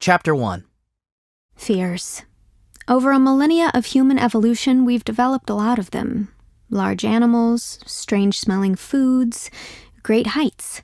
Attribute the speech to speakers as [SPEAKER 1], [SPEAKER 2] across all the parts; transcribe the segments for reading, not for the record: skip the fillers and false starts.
[SPEAKER 1] Chapter 1.
[SPEAKER 2] Fears. Over a millennia of human evolution, we've developed a lot of them. Large animals, strange-smelling foods, great heights.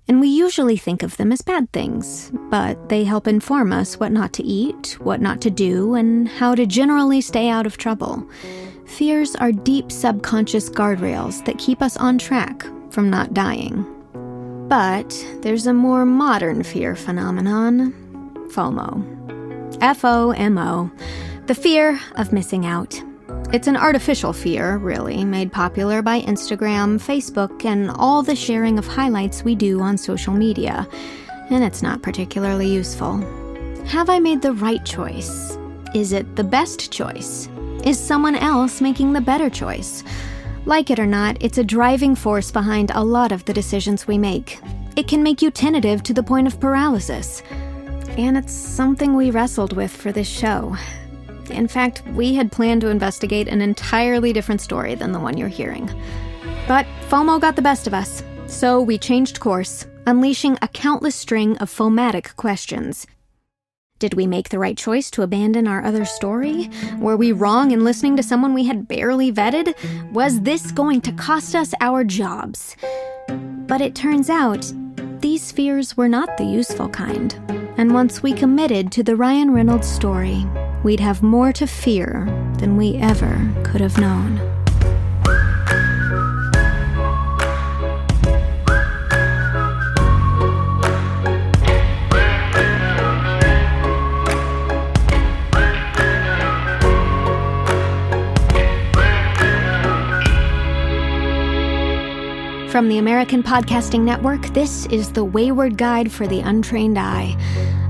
[SPEAKER 2] And we usually think of them as bad things, but they help inform us what not to eat, what not to do, and how to generally stay out of trouble. Fears are deep subconscious guardrails that keep us on track from not dying. But there's a more modern fear phenomenon. FOMO. F-O-M-O. The fear of missing out. It's an artificial fear, really, made popular by Instagram, Facebook, and all the sharing of highlights we do on social media. And it's not particularly useful. Have I made the right choice? Is it the best choice? Is someone else making the better choice? Like it or not, it's a driving force behind a lot of the decisions we make. It can make you tentative to the point of paralysis. And it's something we wrestled with for this show. In fact, we had planned to investigate an entirely different story than the one you're hearing. But FOMO got the best of us, so we changed course, unleashing a countless string of fomatic questions. Did we make the right choice to abandon our other story? Were we wrong in listening to someone we had barely vetted? Was this going to cost us our jobs? But it turns out, these fears were not the useful kind. And once we committed to the Ryan Reynolds story, we'd have more to fear than we ever could have known. From the American Podcasting Network, this is the Wayward Guide for the Untrained Eye.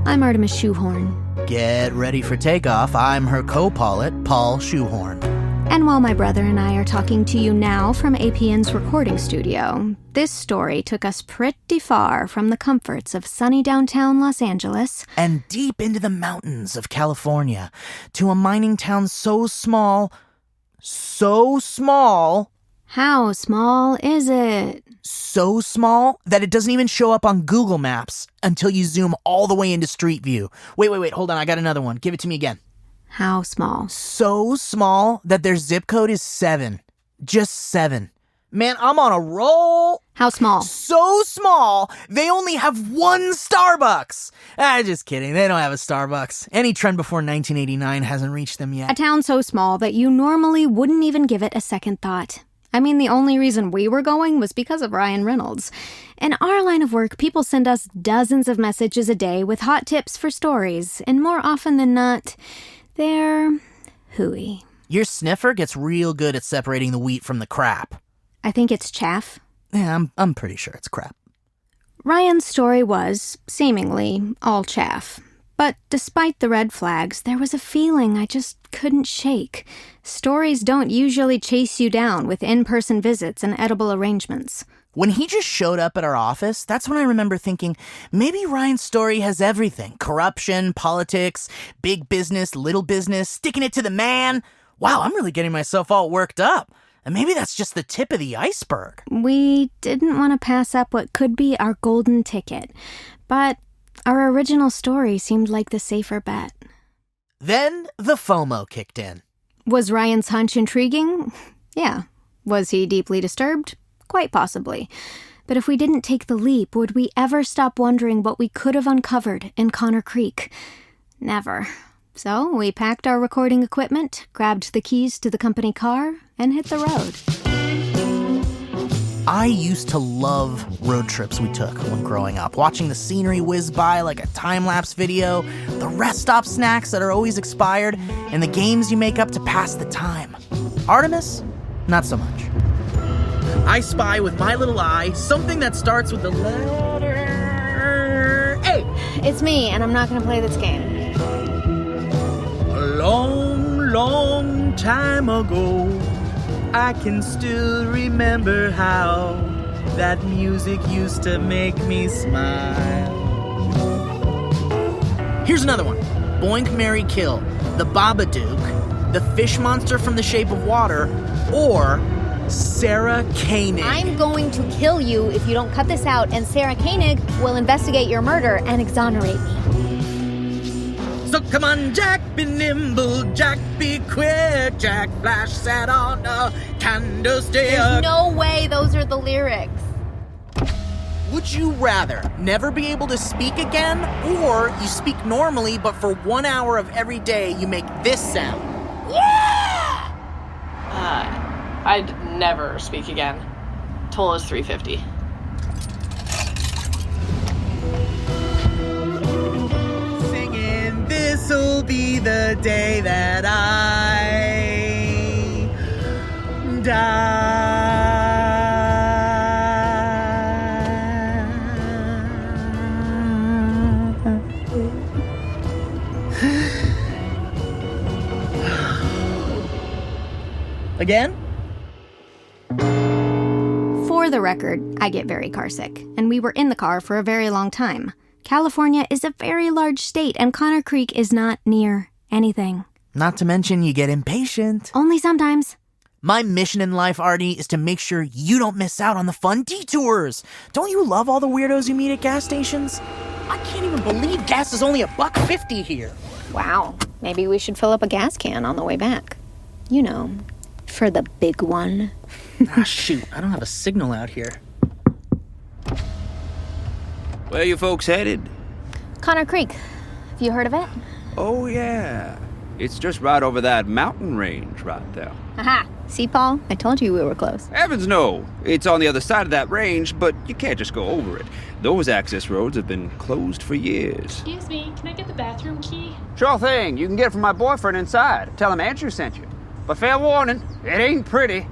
[SPEAKER 2] I'm Artemis Schue-Horyn.
[SPEAKER 1] Get ready for takeoff. I'm her co-pilot, Paul Schue-Horyn.
[SPEAKER 2] And while my brother and I are talking to you now from APN's recording studio, this story took us pretty far from the comforts of sunny downtown Los Angeles
[SPEAKER 1] And deep into the mountains of California, to a mining town so small.
[SPEAKER 2] How small is it?
[SPEAKER 1] So small that it doesn't even show up on Google Maps until you zoom all the way into Street View. Wait, hold on, I got another one. Give it to me again.
[SPEAKER 2] How small?
[SPEAKER 1] So small that their zip code is 7. Just 7. Man, I'm on a roll.
[SPEAKER 2] How small?
[SPEAKER 1] So small, they only have one Starbucks. Just kidding, they don't have a Starbucks. Any trend before 1989 hasn't reached them yet.
[SPEAKER 2] A town so small that you normally wouldn't even give it a second thought. I mean, the only reason we were going was because of Ryan Reynolds. In our line of work, people send us dozens of messages a day with hot tips for stories, and more often than not, they're hooey.
[SPEAKER 1] Your sniffer gets real good at separating the wheat from the crap.
[SPEAKER 2] I think it's chaff.
[SPEAKER 1] Yeah, I'm pretty sure it's crap.
[SPEAKER 2] Ryan's story was, seemingly, all chaff. But despite the red flags, there was a feeling I just couldn't shake. Stories don't usually chase you down with in-person visits and edible arrangements.
[SPEAKER 1] When he just showed up at our office, that's when I remember thinking, maybe Ryan's story has everything. Corruption, politics, big business, little business, sticking it to the man. Wow, I'm really getting myself all worked up. And maybe that's just the tip of the iceberg.
[SPEAKER 2] We didn't want to pass up what could be our golden ticket, but our original story seemed like the safer bet.
[SPEAKER 1] Then the FOMO kicked in.
[SPEAKER 2] Was Ryan's hunch intriguing? Yeah. Was he deeply disturbed? Quite possibly. But if we didn't take the leap, would we ever stop wondering what we could have uncovered in Connor Creek? Never. So we packed our recording equipment, grabbed the keys to the company car, and hit the road.
[SPEAKER 1] I used to love road trips we took when growing up, watching the scenery whiz by like a time-lapse video, the rest stop snacks that are always expired, and the games you make up to pass the time. Artemis? Not so much. I spy with my little eye something that starts with the letter A.
[SPEAKER 2] It's me, and I'm not going to play this game.
[SPEAKER 1] A long time ago, I can still remember how that music used to make me smile. Here's another one. Boink, Marry, Kill, The Babadook, The Fish Monster from the Shape of Water, or Sarah Koenig.
[SPEAKER 2] I'm going to kill you if you don't cut this out, and Sarah Koenig will investigate your murder and exonerate me.
[SPEAKER 1] So come on, Jack, be nimble, Jack, be quick, Jack, flash set on a candlestick.
[SPEAKER 2] There's no way those are the lyrics.
[SPEAKER 1] Would you rather never be able to speak again, or you speak normally, but for 1 hour of every day you make this sound?
[SPEAKER 2] Yeah!
[SPEAKER 3] I'd never speak again. Toll is $3.50.
[SPEAKER 1] Singing, this'll be the day that I die. Again?
[SPEAKER 2] For the record, I get very carsick, and we were in the car for a very long time. California is a very large state, and Connor Creek is not near anything.
[SPEAKER 1] Not to mention you get impatient.
[SPEAKER 2] Only sometimes.
[SPEAKER 1] My mission in life, Artie, is to make sure you don't miss out on the fun detours. Don't you love all the weirdos you meet at gas stations? I can't even believe gas is only $1.50 here.
[SPEAKER 2] Wow, maybe we should fill up a gas can on the way back. You know, for the big one.
[SPEAKER 1] Shoot, I don't have a signal out here.
[SPEAKER 4] Where you folks headed?
[SPEAKER 2] Connor Creek. Have you heard of it?
[SPEAKER 4] Oh, yeah. It's just right over that mountain range right there.
[SPEAKER 2] Aha. See, Paul? I told you we were close.
[SPEAKER 4] Heavens no! It's on the other side of that range, but you can't just go over it. Those access roads have been closed for years.
[SPEAKER 3] Excuse me, can I get the bathroom key?
[SPEAKER 4] Sure thing. You can get it from my boyfriend inside. Tell him Andrew sent you. But fair warning, it ain't pretty.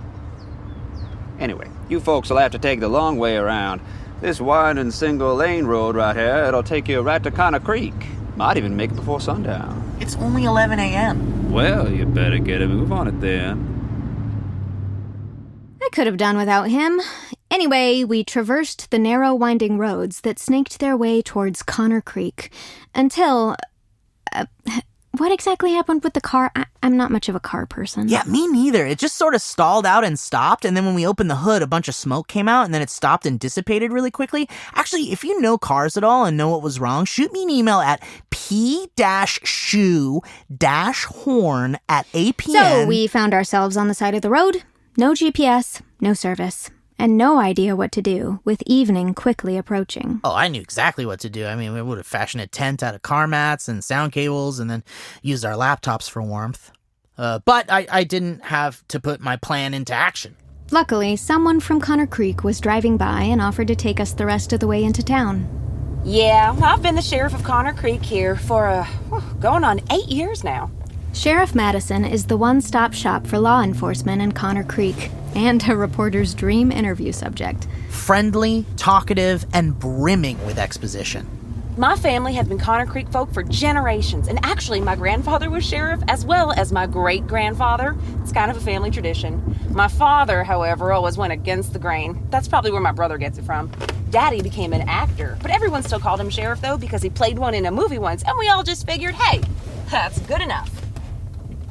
[SPEAKER 4] Anyway, you folks will have to take the long way around. This winding single-lane road right here, it'll take you right to Connor Creek. Might even make it before sundown.
[SPEAKER 1] It's only 11 a.m.
[SPEAKER 4] Well, you better get a move on it then.
[SPEAKER 2] I could have done without him. Anyway, we traversed the narrow, winding roads that snaked their way towards Connor Creek until... what exactly happened with the car? I'm not much of a car person.
[SPEAKER 1] Yeah, me neither. It just sort of stalled out and stopped, and then when we opened the hood, a bunch of smoke came out, and then it stopped and dissipated really quickly. Actually, if you know cars at all and know what was wrong, shoot me an email at p-shoe-horn@apn.
[SPEAKER 2] So we found ourselves on the side of the road. No GPS, no service, and no idea what to do, with evening quickly approaching.
[SPEAKER 1] Oh, I knew exactly what to do. I mean, we would have fashioned a tent out of car mats and sound cables and then used our laptops for warmth. But I didn't have to put my plan into action.
[SPEAKER 2] Luckily, someone from Connor Creek was driving by and offered to take us the rest of the way into town.
[SPEAKER 5] Yeah, I've been the sheriff of Connor Creek here for, going on 8 years now.
[SPEAKER 2] Sheriff Madison is the one-stop shop for law enforcement in Connor Creek, and a reporter's dream interview subject.
[SPEAKER 1] Friendly, talkative, and brimming with exposition.
[SPEAKER 5] My family have been Connor Creek folk for generations, and actually my grandfather was sheriff as well as my great-grandfather. It's kind of a family tradition. My father, however, always went against the grain. That's probably where my brother gets it from. Daddy became an actor, but everyone still called him sheriff though because he played one in a movie once, and we all just figured, hey, that's good enough.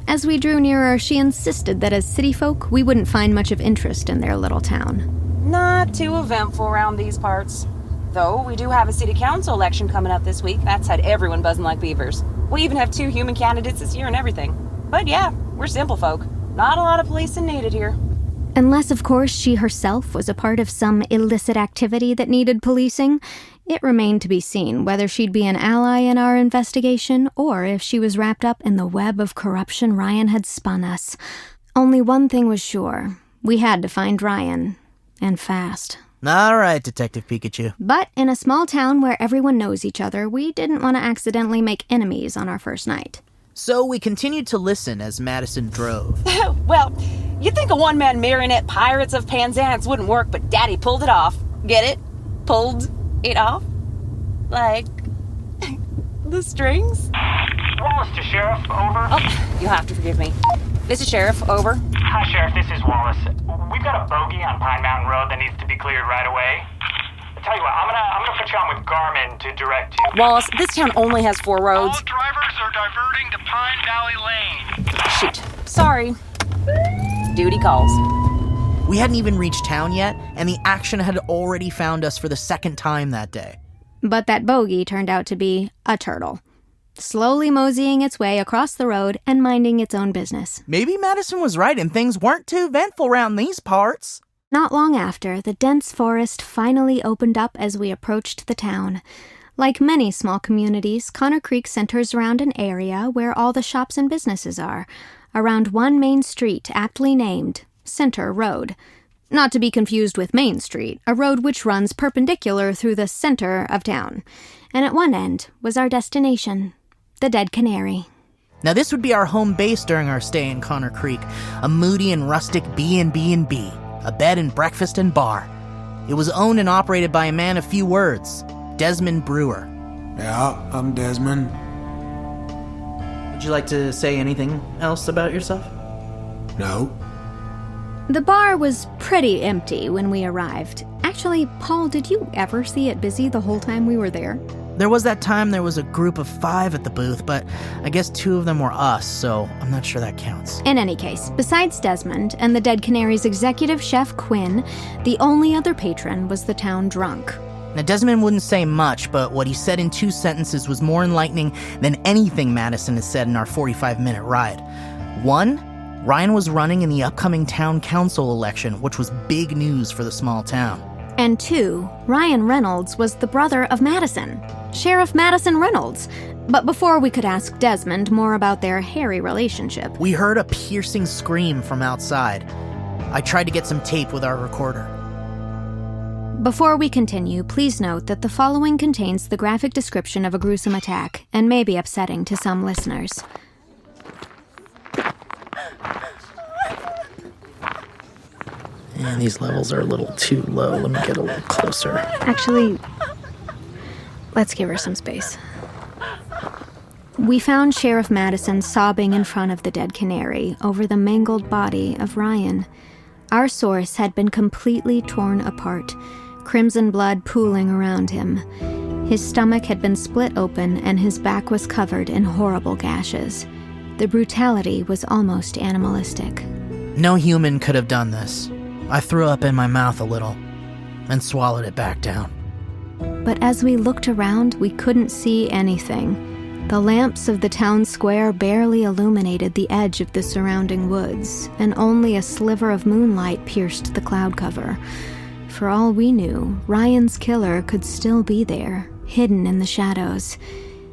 [SPEAKER 2] As we drew nearer, she insisted that as city folk, we wouldn't find much of interest in their little town.
[SPEAKER 5] Not too eventful around these parts. Though, we do have a city council election coming up this week. That's had everyone buzzing like beavers. We even have 2 human candidates this year and everything. But yeah, we're simple folk. Not a lot of policing needed here.
[SPEAKER 2] Unless, of course, she herself was a part of some illicit activity that needed policing, it remained to be seen whether she'd be an ally in our investigation or if she was wrapped up in the web of corruption Ryan had spun us. Only one thing was sure. We had to find Ryan. And fast.
[SPEAKER 1] All right, Detective Pikachu.
[SPEAKER 2] But in a small town where everyone knows each other, we didn't want to accidentally make enemies on our first night.
[SPEAKER 1] So we continued to listen as Madison drove.
[SPEAKER 5] Well, you'd think a one-man marionette Pirates of Penzance wouldn't work, but Daddy pulled it off. Get it? Pulled it off? Like... the strings?
[SPEAKER 6] Wallace to Sheriff, over.
[SPEAKER 5] Oh, you'll have to forgive me. This is Sheriff, over.
[SPEAKER 6] Hi, Sheriff, this is Wallace. We've got a bogey on Pine Mountain Road that needs to be cleared right away. I tell you what, I'm gonna put you on with Garmin to direct you.
[SPEAKER 5] Wallace, this town only has 4 roads.
[SPEAKER 6] All drivers are diverting to Pine Valley Lane.
[SPEAKER 5] Shoot. Sorry. Duty calls.
[SPEAKER 1] We hadn't even reached town yet, and the action had already found us for the second time that day.
[SPEAKER 2] But that bogey turned out to be a turtle. slowly moseying its way across the road and minding its own business.
[SPEAKER 1] Maybe Madison was right and things weren't too eventful round these parts.
[SPEAKER 2] Not long after, the dense forest finally opened up as we approached the town. Like many small communities, Connor Creek centers around an area where all the shops and businesses are, around one main street aptly named Center Road. Not to be confused with Main Street, a road which runs perpendicular through the center of town. And at one end was our destination, the Dead Canary.
[SPEAKER 1] Now this would be our home base during our stay in Connor Creek, a moody and rustic B&B, a bed and breakfast and bar. It was owned and operated by a man of few words, Desmond Brewer.
[SPEAKER 7] Yeah, I'm Desmond.
[SPEAKER 8] Would you like to say anything else about yourself?
[SPEAKER 7] No.
[SPEAKER 2] The bar was pretty empty when we arrived. Actually, Paul, did you ever see it busy the whole time we were there?
[SPEAKER 1] There was that time there was a group of 5 at the booth, but I guess 2 of them were us, so I'm not sure that counts.
[SPEAKER 2] In any case, besides Desmond and the Dead Canary's executive chef Quinn, the only other patron was the town drunk.
[SPEAKER 1] Now Desmond wouldn't say much, but what he said in 2 sentences was more enlightening than anything Madison has said in our 45-minute ride. 1, Ryan was running in the upcoming town council election, which was big news for the small town.
[SPEAKER 2] And 2, Ryan Reynolds was the brother of Madison, Sheriff Madison Reynolds. But before we could ask Desmond more about their hairy relationship,
[SPEAKER 1] We heard a piercing scream from outside. I tried to get some tape with our recorder.
[SPEAKER 2] Before we continue, please note that the following contains the graphic description of a gruesome attack and may be upsetting to some listeners.
[SPEAKER 8] Yeah, these levels are a little too low. Let me get a little closer.
[SPEAKER 2] Actually, let's give her some space. We found Sheriff Madison sobbing in front of the Dead Canary over the mangled body of Ryan. Our source had been completely torn apart, crimson blood pooling around him. His stomach had been split open and his back was covered in horrible gashes. The brutality was almost animalistic.
[SPEAKER 1] No human could have done this. I threw up in my mouth a little and swallowed it back down.
[SPEAKER 2] But as we looked around, we couldn't see anything. The lamps of the town square barely illuminated the edge of the surrounding woods, and only a sliver of moonlight pierced the cloud cover. For all we knew, Ryan's killer could still be there, hidden in the shadows.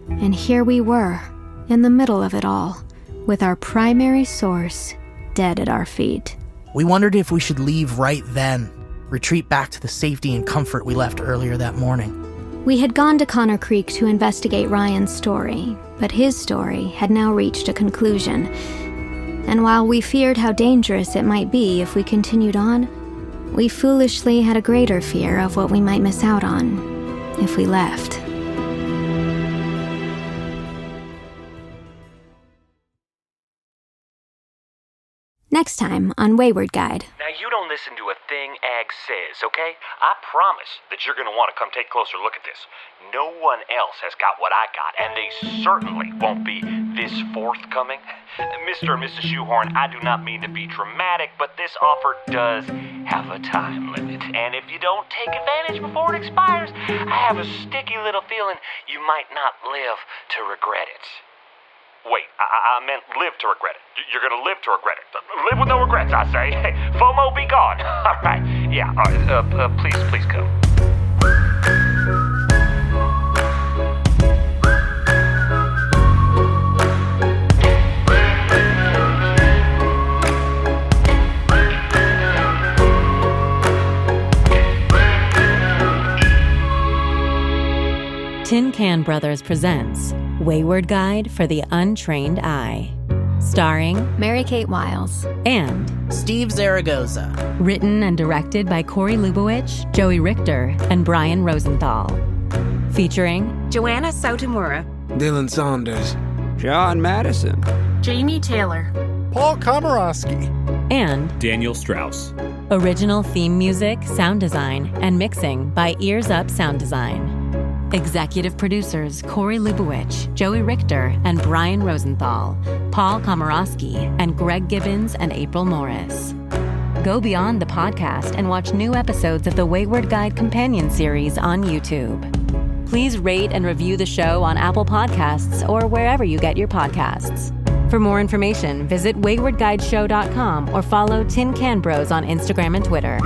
[SPEAKER 2] And here we were, in the middle of it all, with our primary source dead at our feet.
[SPEAKER 1] We wondered if we should leave right then, retreat back to the safety and comfort we left earlier that morning.
[SPEAKER 2] We had gone to Connor Creek to investigate Ryan's story, but his story had now reached a conclusion. And while we feared how dangerous it might be if we continued on, we foolishly had a greater fear of what we might miss out on if we left. Next time on Wayward Guide.
[SPEAKER 9] Now, you don't listen to a thing Ag says, okay? I promise that you're gonna want to come take a closer look at this. No one else has got what I got, and they certainly won't be this forthcoming. Mr. and Mrs. Schue-Horyn, I do not mean to be dramatic, but this offer does have a time limit. And if you don't take advantage before it expires, I have a sticky little feeling you might not live to regret it. Wait, I meant live to regret it. You're gonna live to regret it. Live with no regrets, I say. FOMO be gone. All right. Yeah, all right. Please go.
[SPEAKER 10] Tin Can Brothers presents Wayward Guide for the Untrained Eye. Starring
[SPEAKER 2] Mary-Kate Wiles
[SPEAKER 10] and
[SPEAKER 1] Steve Zaragoza.
[SPEAKER 10] Written and directed by Corey Lubowich, Joey Richter, and Brian Rosenthal. Featuring
[SPEAKER 5] Joanna Sotomura,
[SPEAKER 7] Dylan Saunders.
[SPEAKER 4] John Madison.
[SPEAKER 3] Jamie Taylor.
[SPEAKER 11] Paul Komorowski.
[SPEAKER 10] and
[SPEAKER 12] Daniel Strauss.
[SPEAKER 10] Original theme music, sound design, and mixing by Ears Up Sound Design. Executive producers Corey Lubowich, Joey Richter, and Brian Rosenthal, Paul Komorowski, and Greg Gibbons and April Morris. Go beyond the podcast and watch new episodes of the Wayward Guide Companion Series on YouTube. Please rate and review the show on Apple Podcasts or wherever you get your podcasts. For more information, visit waywardguideshow.com or follow Tin Can Bros on Instagram and Twitter.